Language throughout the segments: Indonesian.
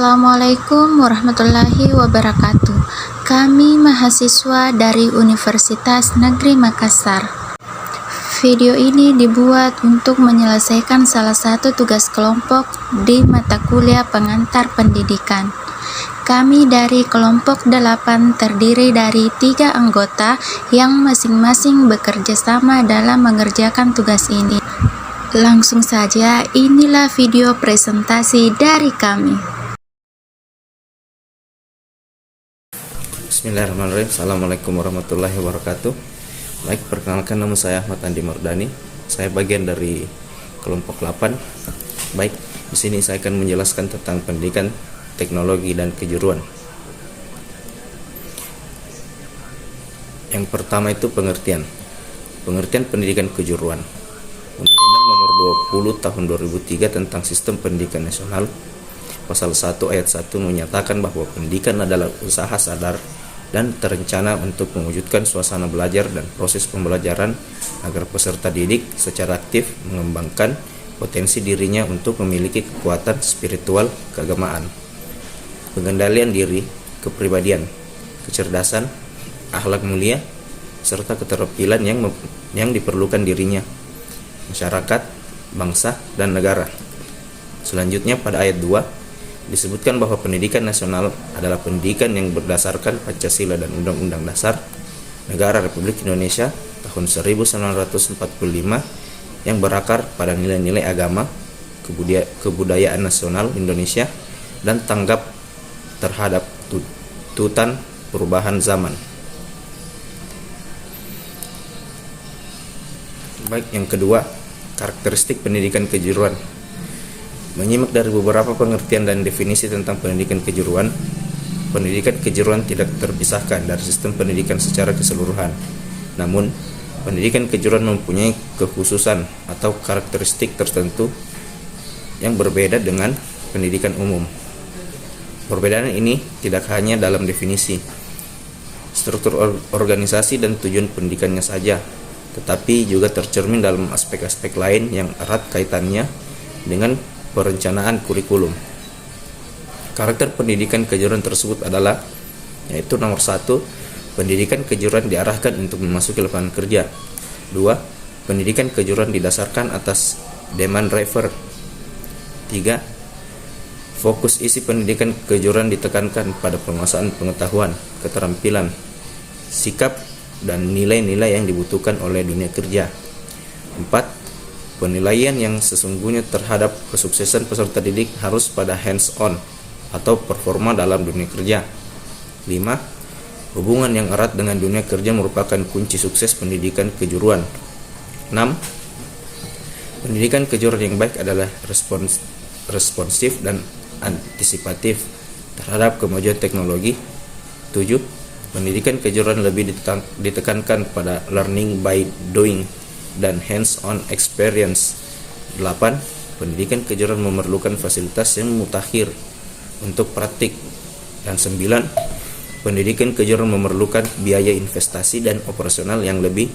Assalamualaikum warahmatullahi wabarakatuh. Kami mahasiswa dari Universitas Negeri Makassar. Video ini dibuat untuk menyelesaikan salah satu tugas kelompok di mata kuliah pengantar pendidikan. Kami dari kelompok 8 terdiri dari 3 anggota yang masing-masing bekerja sama dalam mengerjakan tugas ini. Langsung saja, inilah video presentasi dari kami. Bismillahirrahmanirrahim. Assalamualaikum warahmatullahi wabarakatuh. Baik, perkenalkan, nama saya Ahmad Andi Mardani. Saya bagian dari kelompok 8. Baik, di sini saya akan menjelaskan tentang pendidikan, teknologi, dan kejuruan. Yang pertama itu pengertian pendidikan kejuruan. Undang-Undang Nomor 20 Tahun 2003 tentang Sistem Pendidikan Nasional, Pasal 1 Ayat 1 menyatakan bahwa pendidikan adalah usaha sadar dan terencana untuk mewujudkan suasana belajar dan proses pembelajaran agar peserta didik secara aktif mengembangkan potensi dirinya untuk memiliki kekuatan spiritual keagamaan, pengendalian diri, kepribadian, kecerdasan, akhlak mulia, serta keterampilan yang diperlukan dirinya, masyarakat, bangsa, dan negara. Selanjutnya pada ayat 2 disebutkan bahwa pendidikan nasional adalah pendidikan yang berdasarkan Pancasila dan Undang-Undang Dasar Negara Republik Indonesia tahun 1945 yang berakar pada nilai-nilai agama, kebudayaan nasional Indonesia, dan tanggap terhadap tuntutan perubahan zaman. Baik, yang kedua, karakteristik pendidikan kejuruan. Menyimak dari beberapa pengertian dan definisi tentang pendidikan kejuruan, pendidikan kejuruan tidak terpisahkan dari sistem pendidikan secara keseluruhan. Namun, pendidikan kejuruan mempunyai kekhususan atau karakteristik tertentu yang berbeda dengan pendidikan umum. Perbedaan ini tidak hanya dalam definisi, struktur organisasi, dan tujuan pendidikannya saja, tetapi juga tercermin dalam aspek-aspek lain yang erat kaitannya dengan perencanaan kurikulum. Karakter pendidikan kejuruan tersebut adalah, yaitu nomor 1, pendidikan kejuruan diarahkan untuk memasuki lapangan kerja. 2, pendidikan kejuruan didasarkan atas demand driver. 3, fokus isi pendidikan kejuruan ditekankan pada penguasaan pengetahuan, keterampilan, sikap, dan nilai-nilai yang dibutuhkan oleh dunia kerja. 4, penilaian yang sesungguhnya terhadap kesuksesan peserta didik harus pada hands-on atau performa dalam dunia kerja. 5. Hubungan yang erat dengan dunia kerja merupakan kunci sukses pendidikan kejuruan. 6. Pendidikan kejuruan yang baik adalah responsif dan antisipatif terhadap kemajuan teknologi. 7. Pendidikan kejuruan lebih ditekankan pada learning by doing dan hands-on experience. 8. Pendidikan kejuruan memerlukan fasilitas yang mutakhir untuk praktik. Dan 9. Pendidikan kejuruan memerlukan biaya investasi dan operasional yang lebih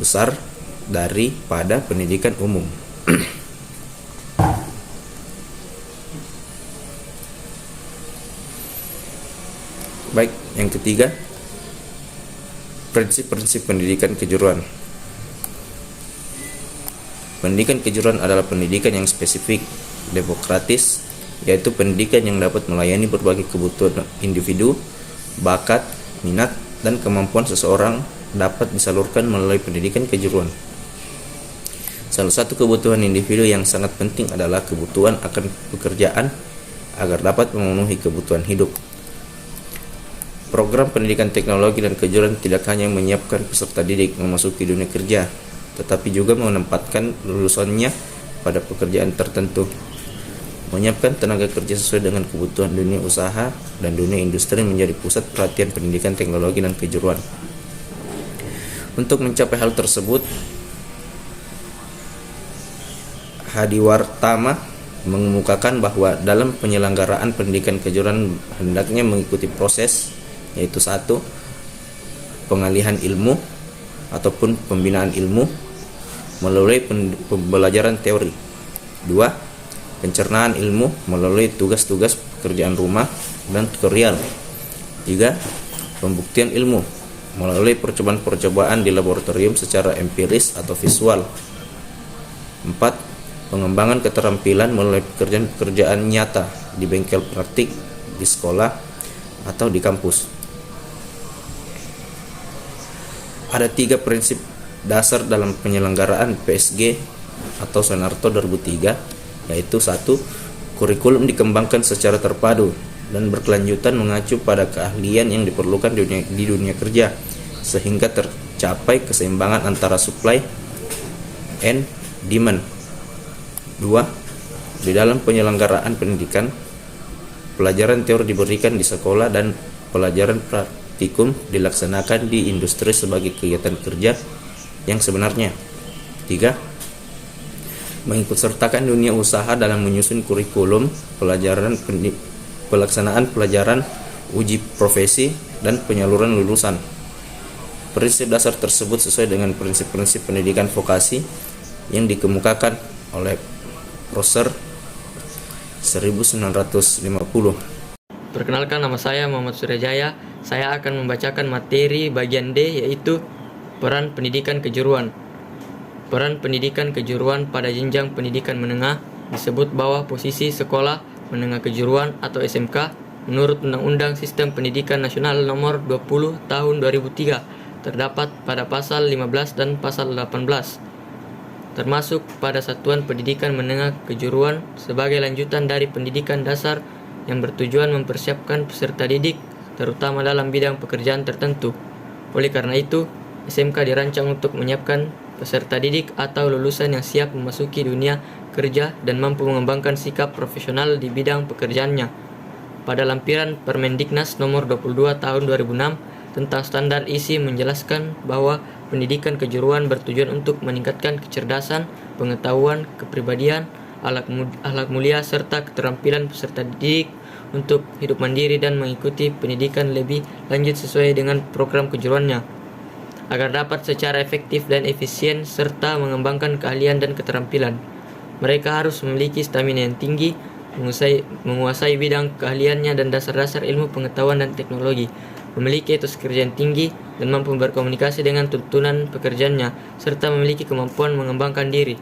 besar daripada pendidikan umum. Baik, yang ketiga, prinsip-prinsip pendidikan kejuruan. Pendidikan kejuruan adalah pendidikan yang spesifik, demokratis, yaitu pendidikan yang dapat melayani berbagai kebutuhan individu, bakat, minat, dan kemampuan seseorang dapat disalurkan melalui pendidikan kejuruan. Salah satu kebutuhan individu yang sangat penting adalah kebutuhan akan pekerjaan agar dapat memenuhi kebutuhan hidup. Program pendidikan teknologi dan kejuruan tidak hanya menyiapkan peserta didik memasuki dunia kerja, tetapi juga menempatkan lulusannya pada pekerjaan tertentu, menyiapkan tenaga kerja sesuai dengan kebutuhan dunia usaha dan dunia industri menjadi pusat perhatian pendidikan teknologi dan kejuruan. Untuk mencapai hal tersebut, Hadiwartama mengemukakan bahwa dalam penyelenggaraan pendidikan kejuruan hendaknya mengikuti proses, yaitu 1. Pengalihan ilmu ataupun pembinaan ilmu melalui pembelajaran teori. 2. Pencernaan ilmu melalui tugas-tugas pekerjaan rumah, dan tutorial. 3. Pembuktian ilmu melalui percobaan-percobaan di laboratorium secara empiris atau visual. 4. Pengembangan keterampilan melalui pekerjaan-pekerjaan nyata di bengkel praktik, di sekolah, atau di kampus. Ada 3 prinsip dasar dalam penyelenggaraan PSG atau Sunarto 2003, yaitu 1. Kurikulum dikembangkan secara terpadu dan berkelanjutan mengacu pada keahlian yang diperlukan di dunia kerja, sehingga tercapai keseimbangan antara supply and demand. 2. Di dalam penyelenggaraan pendidikan, pelajaran teori diberikan di sekolah dan pelajaran praktikum dilaksanakan di industri sebagai kegiatan kerja yang sebenarnya. 3. Mengikutsertakan dunia usaha dalam menyusun kurikulum, pelaksanaan pelajaran, uji profesi, dan penyaluran lulusan. Prinsip dasar tersebut sesuai dengan prinsip-prinsip pendidikan vokasi yang dikemukakan oleh Prosser 1950. Perkenalkan, nama saya Muhammad Suryajaya. Saya akan membacakan materi bagian D, yaitu peran pendidikan kejuruan. Peran pendidikan kejuruan pada jenjang pendidikan menengah disebut bahwa posisi sekolah menengah kejuruan atau SMK menurut Undang-Undang Sistem Pendidikan Nasional Nomor 20 Tahun 2003 terdapat pada pasal 15 dan pasal 18, termasuk pada satuan pendidikan menengah kejuruan sebagai lanjutan dari pendidikan dasar yang bertujuan mempersiapkan peserta didik terutama dalam bidang pekerjaan tertentu. Oleh karena itu, SMK dirancang untuk menyiapkan peserta didik atau lulusan yang siap memasuki dunia kerja dan mampu mengembangkan sikap profesional di bidang pekerjaannya. Pada lampiran Permendiknas nomor 22 tahun 2006 tentang standar isi menjelaskan bahwa pendidikan kejuruan bertujuan untuk meningkatkan kecerdasan, pengetahuan, kepribadian, akhlak mulia, serta keterampilan peserta didik untuk hidup mandiri dan mengikuti pendidikan lebih lanjut sesuai dengan program kejuruannya, agar dapat secara efektif dan efisien serta mengembangkan keahlian dan keterampilan. Mereka harus memiliki stamina yang tinggi, menguasai bidang keahliannya dan dasar-dasar ilmu pengetahuan dan teknologi, memiliki etos kerja yang tinggi dan mampu berkomunikasi dengan tuntunan pekerjaannya, serta memiliki kemampuan mengembangkan diri.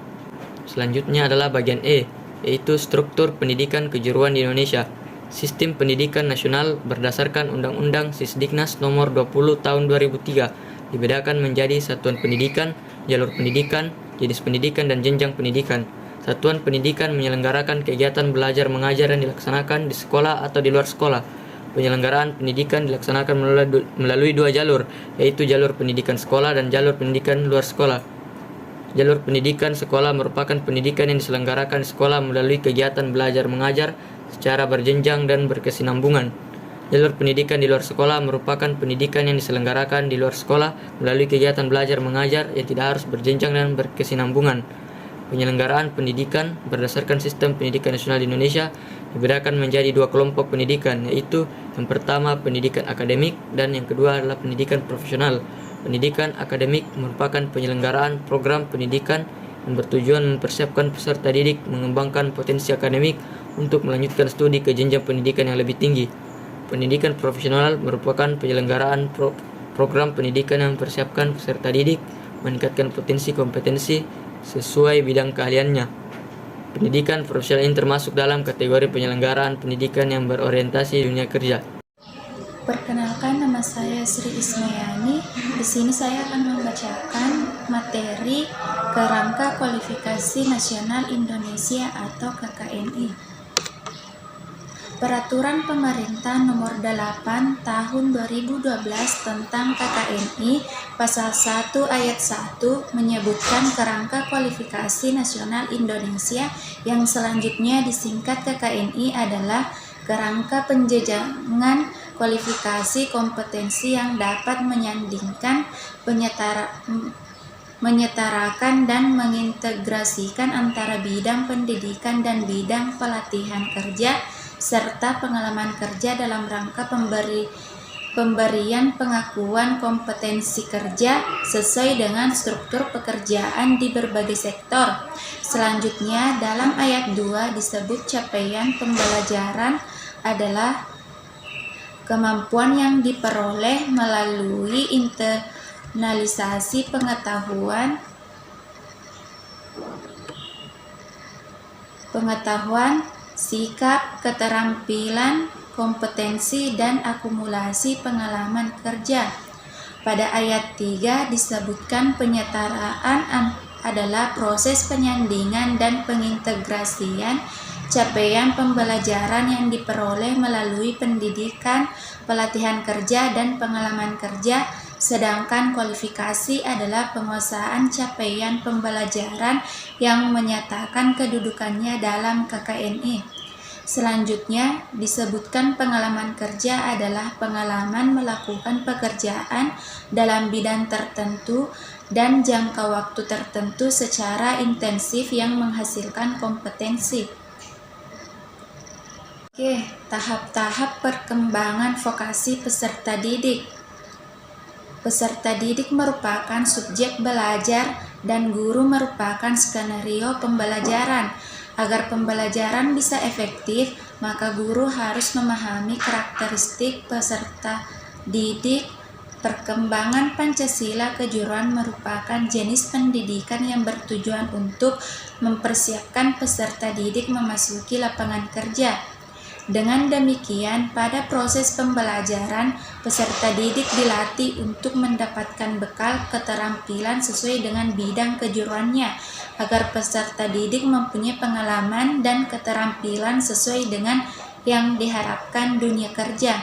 Selanjutnya adalah bagian E, yaitu struktur pendidikan kejuruan di Indonesia. Sistem pendidikan nasional berdasarkan Undang-Undang Sisdiknas nomor 20 tahun 2003 dibedakan menjadi satuan pendidikan, jalur pendidikan, jenis pendidikan, dan jenjang pendidikan. Satuan pendidikan menyelenggarakan kegiatan belajar mengajar yang dilaksanakan di sekolah atau di luar sekolah. Penyelenggaraan pendidikan dilaksanakan melalui 2 jalur, yaitu jalur pendidikan sekolah dan jalur pendidikan luar sekolah. Jalur pendidikan sekolah merupakan pendidikan yang diselenggarakan di sekolah melalui kegiatan belajar mengajar secara berjenjang dan berkesinambungan. Jalur pendidikan di luar sekolah merupakan pendidikan yang diselenggarakan di luar sekolah melalui kegiatan belajar mengajar yang tidak harus berjenjang dan berkesinambungan. Penyelenggaraan pendidikan berdasarkan Sistem Pendidikan Nasional di Indonesia dibedakan menjadi 2 kelompok pendidikan, yaitu yang pertama pendidikan akademik dan yang kedua adalah pendidikan profesional. Pendidikan akademik merupakan penyelenggaraan program pendidikan yang bertujuan mempersiapkan peserta didik mengembangkan potensi akademik untuk melanjutkan studi ke jenjang pendidikan yang lebih tinggi. Pendidikan profesional merupakan penyelenggaraan program pendidikan yang mempersiapkan peserta didik meningkatkan potensi kompetensi sesuai bidang keahliannya. Pendidikan profesional ini termasuk dalam kategori penyelenggaraan pendidikan yang berorientasi dunia kerja. Perkenalkan, nama saya Sri Ismayani. Di sini saya akan membacakan materi Kerangka Kualifikasi Nasional Indonesia atau KKNI. Peraturan Pemerintah Nomor 8 Tahun 2012 tentang KKNI Pasal 1 Ayat 1 menyebutkan Kerangka Kualifikasi Nasional Indonesia yang selanjutnya disingkat KKNI adalah kerangka penjenjangan kualifikasi kompetensi yang dapat menyandingkan, menyetarakan dan mengintegrasikan antara bidang pendidikan dan bidang pelatihan kerja serta pengalaman kerja dalam rangka pemberian pengakuan kompetensi kerja sesuai dengan struktur pekerjaan di berbagai sektor. Selanjutnya, dalam ayat 2 disebut capaian pembelajaran adalah kemampuan yang diperoleh melalui internalisasi pengetahuan, sikap, keterampilan, kompetensi, dan akumulasi pengalaman kerja. Pada ayat 3 disebutkan penyetaraan adalah proses penyandingan dan pengintegrasian capaian pembelajaran yang diperoleh melalui pendidikan, pelatihan kerja, dan pengalaman kerja, sedangkan kualifikasi adalah penguasaan capaian pembelajaran yang menyatakan kedudukannya dalam KKNI. Selanjutnya, disebutkan pengalaman kerja adalah pengalaman melakukan pekerjaan dalam bidang tertentu dan jangka waktu tertentu secara intensif yang menghasilkan kompetensi. Oke, tahap-tahap perkembangan vokasi peserta didik. Peserta didik merupakan subjek belajar dan guru merupakan skenario pembelajaran. Agar pembelajaran bisa efektif, maka guru harus memahami karakteristik peserta didik. Perkembangan Pancasila kejuruan merupakan jenis pendidikan yang bertujuan untuk mempersiapkan peserta didik memasuki lapangan kerja. Dengan demikian, pada proses pembelajaran, peserta didik dilatih untuk mendapatkan bekal keterampilan sesuai dengan bidang kejuruannya, agar peserta didik mempunyai pengalaman dan keterampilan sesuai dengan yang diharapkan dunia kerja.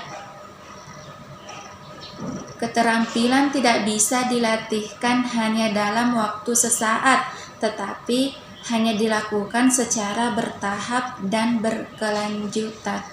Keterampilan tidak bisa dilatihkan hanya dalam waktu sesaat, tetapi hanya dilakukan secara bertahap dan berkelanjutan.